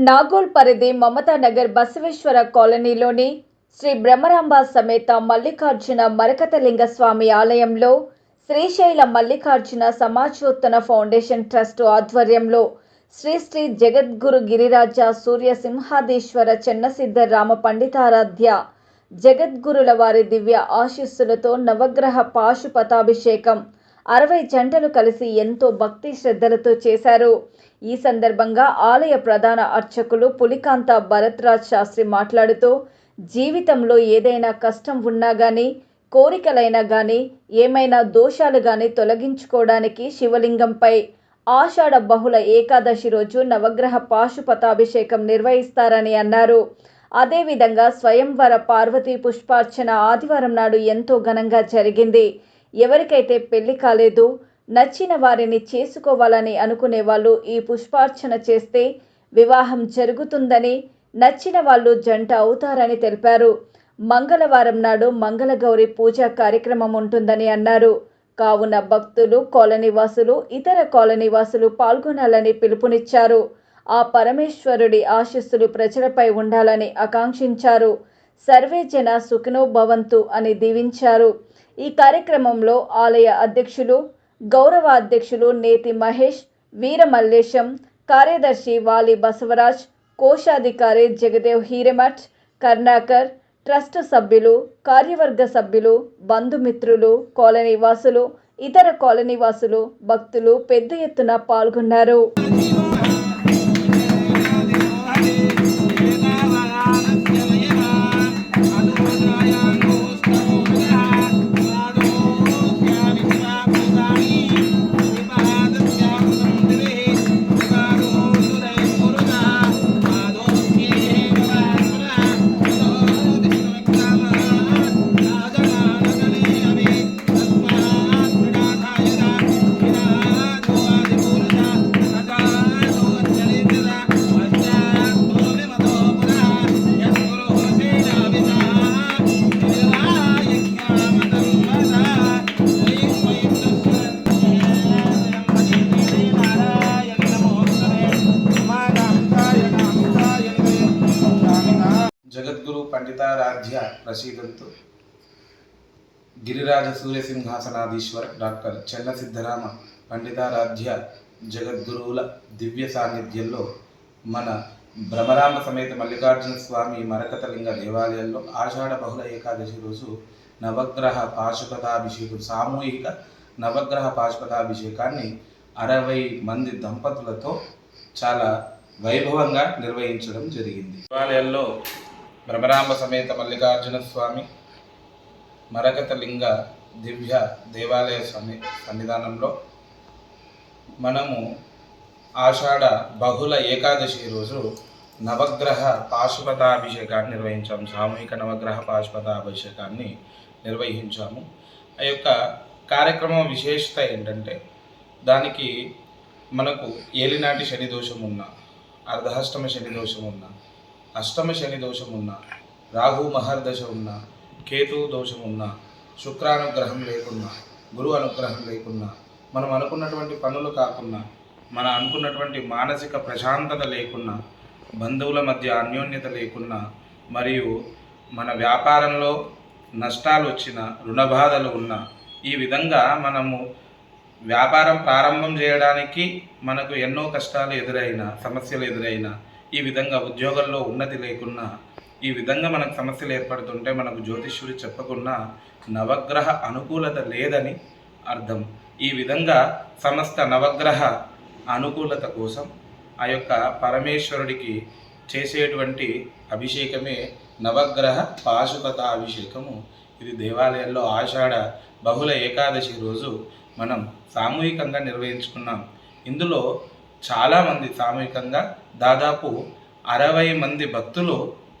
నాగోల్ పరిధి మమతానగర్ బసవేశ్వర కాలనీలోని శ్రీ బ్రహ్మరాంబ సమేత మల్లికార్జున మరకతలింగ స్వామి ఆలయంలో శ్రీశైల మల్లికార్జున సమాజోత్తన ఫౌండేషన్ ట్రస్ట్ ఆధ్వర్యంలో శ్రీ శ్రీ జగద్గురు గిరిరాజ సూర్య సింహాదేశ్వర చెన్నసిద్ధ రామ పండితారాధ్య జగద్గురుల వారి దివ్య ఆశీస్సులతో నవగ్రహ పాశుపతాభిషేకం 60 జంటలు కలిసి ఎంతో భక్తి శ్రద్ధలతో చేశారు. ఈ సందర్భంగా ఆలయ ప్రధాన అర్చకులు పులికాంత భరద్రాజ్ శాస్త్రి మాట్లాడుతూ, జీవితంలో ఏదైనా కష్టం ఉన్నా గానీ, కోరికలైనా గానీ, ఏమైనా దోషాలు గానీ తొలగించుకోవడానికి శివలింగంపై ఆషాఢ బహుళ ఏకాదశి రోజు నవగ్రహ పాశుపతాభిషేకం నిర్వహిస్తారని అన్నారు. అదేవిధంగా స్వయంవర పార్వతీ పుష్పార్చన ఆదివారం నాడు ఎంతో ఘనంగా జరిగింది. ఎవరికైతే పెళ్లి కాలేదో, నచ్చిన వారిని చేసుకోవాలని అనుకునే వాళ్ళు ఈ పుష్పార్చన చేస్తే వివాహం జరుగుతుందని, నచ్చిన వాళ్ళు జంట అవుతారని తెలిపారు. మంగళవారం నాడు మంగళగౌరి పూజా కార్యక్రమం ఉంటుందని అన్నారు. కావున భక్తులు, కాలనీవాసులు, ఇతర కాలనీవాసులు పాల్గొనాలని పిలుపునిచ్చారు. ఆ పరమేశ్వరుడి ఆశీస్సులు ప్రజలపై ఉండాలని ఆకాంక్షించారు. సర్వే జన సుఖినో భవంతు అని దీవించారు. ఈ కార్యక్రమంలో ఆలయ అధ్యక్షులు, గౌరవ అధ్యక్షులు నేతి మహేష్, వీర మల్లేశం, కార్యదర్శి వాలి బసవరాజ్, కోశాధికారి జగదేవ్ హీరేమఠ్, కర్ణాకర్, ట్రస్ట్ సభ్యులు, కార్యవర్గ సభ్యులు, బంధుమిత్రులు, కాలనీవాసులు, ఇతర కాలనీవాసులు, భక్తులు పెద్ద ఎత్తున పాల్గొన్నారు. జగద్గురు పండితారాధ్య ప్రసీదంతు గిరిరాజ సూర్య సింహాసనాధీశ్వర డాక్టర్ చెన్నసిద్ధరామ పండితారాధ్య జగద్గురువుల దివ్య సాన్నిధ్యంలో మన భ్రమరాంబ సమేత మల్లికార్జున స్వామి మరకతలింగ దేవాలయంలో ఆషాఢ బహుళ ఏకాదశి రోజు నవగ్రహ పాశుపతాభిషేకం, సామూహిక నవగ్రహ పాశుపతాభిషేకాన్ని 60 మంది దంపతులతో చాలా వైభవంగా నిర్వహించడం జరిగింది. దేవాలయంలో భ్రమరాంబ సమేత మల్లికార్జున స్వామి మరకతలింగ దివ్య దేవాలయ సన్నిధానంలో మనము ఆషాఢ బహుళ ఏకాదశి రోజు నవగ్రహ పాశుపతాభిషేకాన్ని నిర్వహించాము. సామూహిక నవగ్రహ పాశుపతాభిషేకాన్ని నిర్వహించాము. ఆ యొక్క కార్యక్రమం విశేషత ఏంటంటే, దానికి మనకు ఏలినాటి శని దోషం ఉన్న, అర్ధహష్టమ శని దోషం ఉన్న, అష్టమ శని దోషం ఉన్న, రాహు మహర్దశ ఉన్న, కేతు దోషం ఉన్న, శుక్రానుగ్రహం లేకున్నా, గురు అనుగ్రహం లేకున్నా, మనం అనుకున్నటువంటి పనులు కాకున్నా, మన అనుకున్నటువంటి మానసిక ప్రశాంతత లేకున్నా, బంధువుల మధ్య అన్యోన్యత లేకున్నా, మరియు మన వ్యాపారంలో నష్టాలు వచ్చిన, రుణబాధలు ఉన్న, ఈ విధంగా మనము వ్యాపారం ప్రారంభం చేయడానికి మనకు ఎన్నో కష్టాలు ఎదురైనా, సమస్యలు ఎదురైనా, ఈ విధంగా ఉద్యోగంలో ఉన్నతి లేకున్నా, ఈ విధంగా మనకు సమస్యలు ఏర్పడుతుంటే మనకు జ్యోతిష్యుడు చెప్పకుండా నవగ్రహ అనుకూలత లేదని అర్థం. ఈ విధంగా సమస్త నవగ్రహ అనుకూలత కోసం ఆ యొక్క పరమేశ్వరుడికి చేసేటువంటి అభిషేకమే నవగ్రహ పాశుపత అభిషేకము. ఇది దేవాలయంలో ఆషాఢ బహుళ ఏకాదశి రోజు మనం సామూహికంగా నిర్వహించుకున్నాం. ఇందులో చాలామంది సామూహికంగా దాదాపు 60 మంది భక్తులు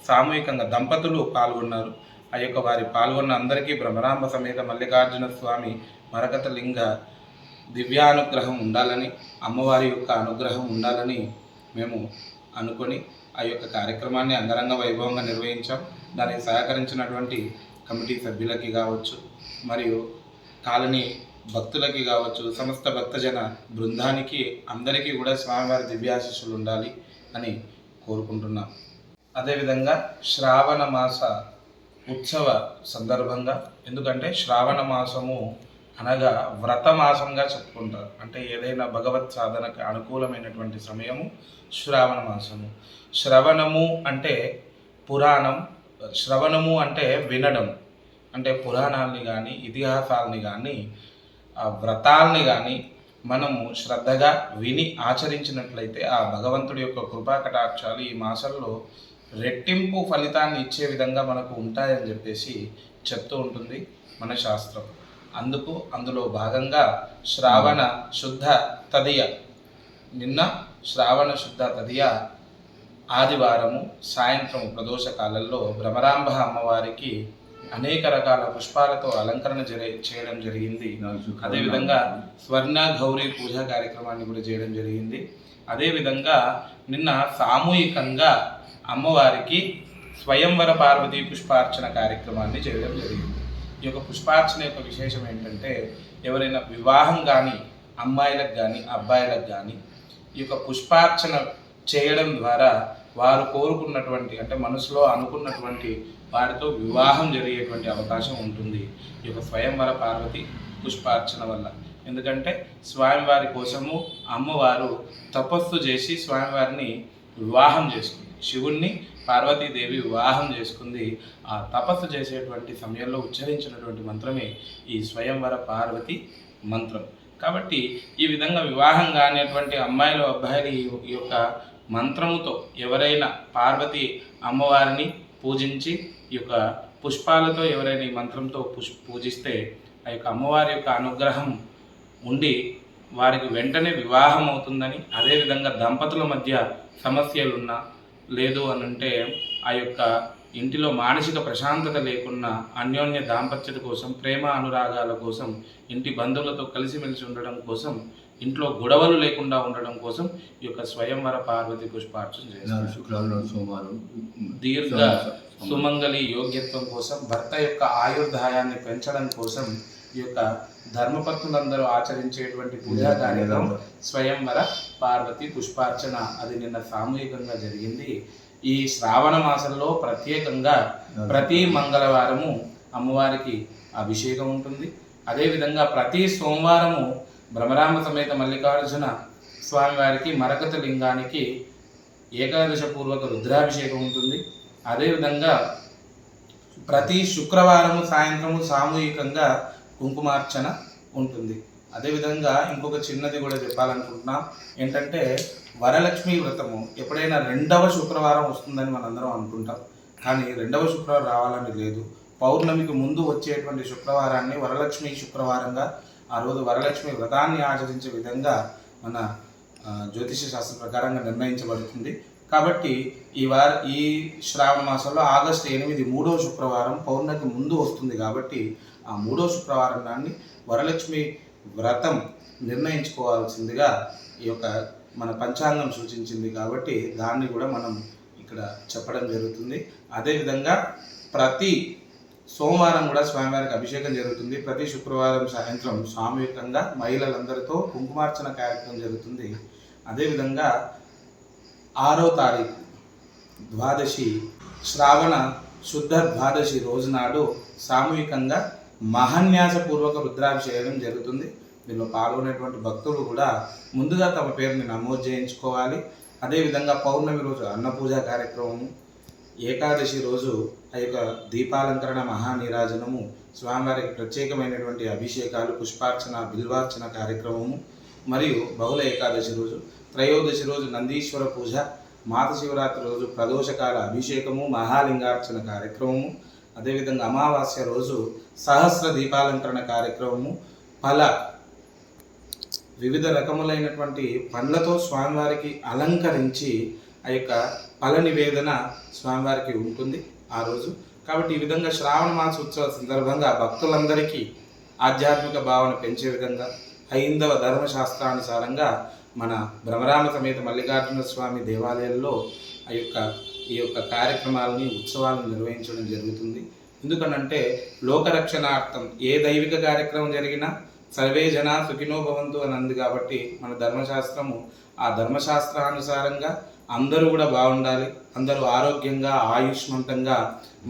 సామూహికంగా దంపతులు పాల్గొన్నారు. ఆ యొక్క వారి పాల్గొన్న అందరికీ భ్రమరాంబ సమేత మల్లికార్జున స్వామి మరకతలింగ దివ్యానుగ్రహం ఉండాలని, అమ్మవారి యొక్క అనుగ్రహం ఉండాలని మేము అనుకొని ఆ యొక్క కార్యక్రమాన్ని అంగరంగ వైభవంగా నిర్వహించాం. దానికి సహకరించినటువంటి కమిటీ సభ్యులకి కావచ్చు, మరియు కాలనీ భక్తులకి కావచ్చు, సమస్త భక్తజన బృందానికి అందరికీ కూడా స్వామివారి దివ్యాశీస్సులు ఉండాలి అని కోరుకుంటున్నాం. అదేవిధంగా శ్రావణ మాస ఉత్సవ సందర్భంగా, ఎందుకంటే శ్రావణ మాసము అనగా వ్రత మాసంగా చెప్పుకుంటారు. అంటే ఏదైనా భగవత్ సాధనకి అనుకూలమైనటువంటి సమయము శ్రావణ మాసము. శ్రవణము అంటే పురాణం, శ్రవణము అంటే వినడం, అంటే పురాణాలని కానీ ఇతిహాసాలని కానీ వ్రతాల్ని కానీ మనము శ్రద్ధగా విని ఆచరించినట్లయితే ఆ భగవంతుడి యొక్క కృపా కటాక్షాలు ఈ మాసంలో రెట్టింపు ఫలితాన్ని ఇచ్చే విధంగా మనకు ఉంటాయని చెప్పేసి చెప్తూ ఉంటుంది మన శాస్త్రం. అందులో భాగంగా శ్రావణ శుద్ధ తదియ, నిన్న శ్రావణ శుద్ధ తదియ ఆదివారము సాయంత్రం ప్రదోష కాలంలో భ్రమరాంబ అమ్మవారికి అనేక రకాల పుష్పాలతో అలంకరణ చేయడం జరిగింది. అదేవిధంగా స్వర్ణ గౌరీ పూజా కార్యక్రమాన్ని కూడా చేయడం జరిగింది. అదేవిధంగా నిన్న సామూహికంగా అమ్మవారికి స్వయంవర పార్వతీ పుష్పార్చన కార్యక్రమాన్ని చేయడం జరిగింది. ఈ యొక్క పుష్పార్చన యొక్క విశేషం ఏంటంటే, ఎవరైనా వివాహం కానీ అమ్మాయిలకు కానీ అబ్బాయిలకు కానీ ఈ యొక్క పుష్పార్చన చేయడం ద్వారా వారు కోరుకున్నటువంటి, అంటే మనసులో అనుకున్నటువంటి వారితో వివాహం జరిగేటువంటి అవకాశం ఉంటుంది ఈ యొక్క స్వయంవర పార్వతి పుష్పార్చన వల్ల. ఎందుకంటే స్వామివారి కోసము అమ్మవారు తపస్సు చేసి స్వామివారిని వివాహం చేసుకుంది, శివుణ్ణి పార్వతీదేవి వివాహం చేసుకుంది. ఆ తపస్సు చేసేటువంటి సమయంలో ఉచ్చరించినటువంటి మంత్రమే ఈ స్వయంవర పార్వతి మంత్రం. కాబట్టి ఈ విధంగా వివాహం కానిటువంటి అమ్మాయిలు అబ్బాయిలు ఈ యొక్క మంత్రముతో ఎవరైనా పార్వతి అమ్మవారిని పూజించి ఈ యొక్క పుష్పాలతో ఎవరైనా ఈ మంత్రంతో పూజిస్తే ఆ యొక్క అమ్మవారి యొక్క అనుగ్రహం ఉండి వారికి వెంటనే వివాహం అవుతుందని, అదేవిధంగా దంపతుల మధ్య సమస్యలున్నా లేదు అని అంటే ఆ యొక్క ఇంటిలో మానసిక ప్రశాంతత లేకున్నా అన్యోన్య దాంపత్యత కోసం, ప్రేమ అనురాగాల కోసం, ఇంటి బంధువులతో కలిసిమెలిసి ఉండడం కోసం, ఇంట్లో గొడవలు లేకుండా ఉండడం కోసం ఈ యొక్క స్వయంవర పార్వతి పుష్పార్చన చేస్తారు. దీర్ఘ సుమంగళి యోగ్యత్వం కోసం, భర్త యొక్క ఆయుర్దాయాన్ని పెంచడం కోసం ఈ యొక్క ధర్మపత్నులందరూ ఆచరించేటువంటి పూజా కార్యక్రమం స్వయంవర పార్వతి పుష్పార్చన. అది నిన్న సామూహికంగా జరిగింది. ఈ శ్రావణ మాసంలో ప్రత్యేకంగా ప్రతి మంగళవారము అమ్మవారికి అభిషేకం ఉంటుంది. అదేవిధంగా ప్రతి సోమవారము భ్రమరాంబ సమేత మల్లికార్జున స్వామివారికి మరకత లింగానికి ఏకాదశ పూర్వక రుద్రాభిషేకం ఉంటుంది. అదేవిధంగా ప్రతి శుక్రవారము సాయంత్రము సామూహికంగా కుంకుమార్చన ఉంటుంది. అదేవిధంగా ఇంకొక చిన్నది కూడా చెప్పాలనుకుంటున్నాం. ఏంటంటే వరలక్ష్మి వ్రతము ఎప్పుడైనా 2వ శుక్రవారం వస్తుందని మనందరం అనుకుంటాం, కానీ 2వ శుక్రవారం రావాలని లేదు. పౌర్ణమికి ముందు వచ్చేటువంటి శుక్రవారాన్ని వరలక్ష్మి శుక్రవారంగా, ఆ రోజు వరలక్ష్మి వ్రతాన్ని ఆచరించే విధంగా మన జ్యోతిష శాస్త్రం ప్రకారంగా నిర్ణయించబడుతుంది. కాబట్టి ఈ శ్రావణ మాసంలో ఆగస్టు 8 3వ శుక్రవారం పౌర్ణమికి ముందు వస్తుంది. కాబట్టి ఆ 3వ శుక్రవారం నాన్ని వరలక్ష్మి వ్రతం నిర్ణయించుకోవాల్సిందిగా ఈ యొక్క మన పంచాంగం సూచించింది. కాబట్టి దాన్ని కూడా మనం ఇక్కడ చెప్పడం జరుగుతుంది. అదేవిధంగా ప్రతి సోమవారం కూడా స్వామివారికి అభిషేకం జరుగుతుంది. ప్రతి శుక్రవారం సాయంత్రం సామూహికంగా మహిళలందరితో కుంకుమార్చన కార్యక్రమం జరుగుతుంది. అదేవిధంగా 6వ తారీఖు ద్వాదశి, శ్రావణ శుద్ధ ద్వాదశి రోజునాడు సామూహికంగా మహాన్యాసపూర్వక రుద్రాభిషేకం జరుగుతుంది. దీనిలో పాల్గొనేటువంటి భక్తులు కూడా ముందుగా తమ పేరుని నమోదు చేయించుకోవాలి. అదేవిధంగా పౌర్ణమి రోజు అన్నపూజ కార్యక్రమము, ఏకాదశి రోజు ఆ యొక్క దీపాలంకరణ మహానీరాజనము, స్వామివారికి ప్రత్యేకమైనటువంటి అభిషేకాలు, పుష్పార్చన, బిల్వార్చన కార్యక్రమము, మరియు బహుళ ఏకాదశి రోజు, త్రయోదశి రోజు నందీశ్వర పూజ, మాత శివరాత్రి రోజు ప్రదోషకాల అభిషేకము, మహాలింగార్చన కార్యక్రమము, అదేవిధంగా అమావాస్య రోజు సహస్ర దీపాలంకరణ కార్యక్రమము, వివిధ రకములైనటువంటి పండ్లతో స్వామివారికి అలంకరించి ఆ యొక్క ఫల నివేదన స్వామివారికి ఉంటుంది ఆ రోజు. కాబట్టి ఈ విధంగా శ్రావణ మాస ఉత్సవ సందర్భంగా భక్తులందరికీ ఆధ్యాత్మిక భావన పెంచే విధంగా హైందవ ధర్మశాస్త్రానుసారంగా మన భ్రమరాంబ సమేత మల్లికార్జున స్వామి దేవాలయాల్లో ఈ యొక్క కార్యక్రమాలని, ఉత్సవాలను నిర్వహించడం జరుగుతుంది. ఎందుకనంటే లోకరక్షణార్థం ఏ దైవిక కార్యక్రమం జరిగినా సర్వే జనా సుఖినో భవంతు అని అంది. కాబట్టి మన ధర్మశాస్త్రము ఆ ధర్మశాస్త్రానుసారంగా అందరూ కూడా బాగుండాలి, అందరూ ఆరోగ్యంగా ఆయుష్మంతంగా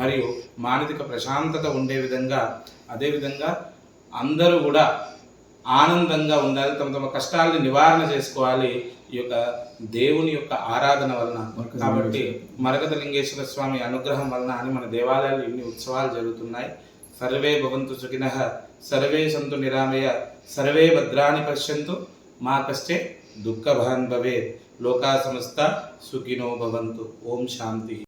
మరియు మానసిక ప్రశాంతత ఉండే విధంగా, అదేవిధంగా అందరూ కూడా ఆనందంగా ఉండాలి, తమ తమ కష్టాలని నివారణ చేసుకోవాలి ఈ యొక్క దేవుని యొక్క ఆరాధన వలన. కాబట్టి మరకత లింగేశ్వర స్వామి అనుగ్రహం వలన అని మన దేవాలయాల్లో ఇన్ని ఉత్సవాలు జరుగుతున్నాయి. సర్వే భవంతు సుఖినః, సర్వే సంతు నిరామయ, సర్వే భద్రాని పశ్యంతు, మా కష్టే దుఃఖభాన్ భవేత్, లోకా సమస్త సుఖినో భవంతు. ఓం శాంతి.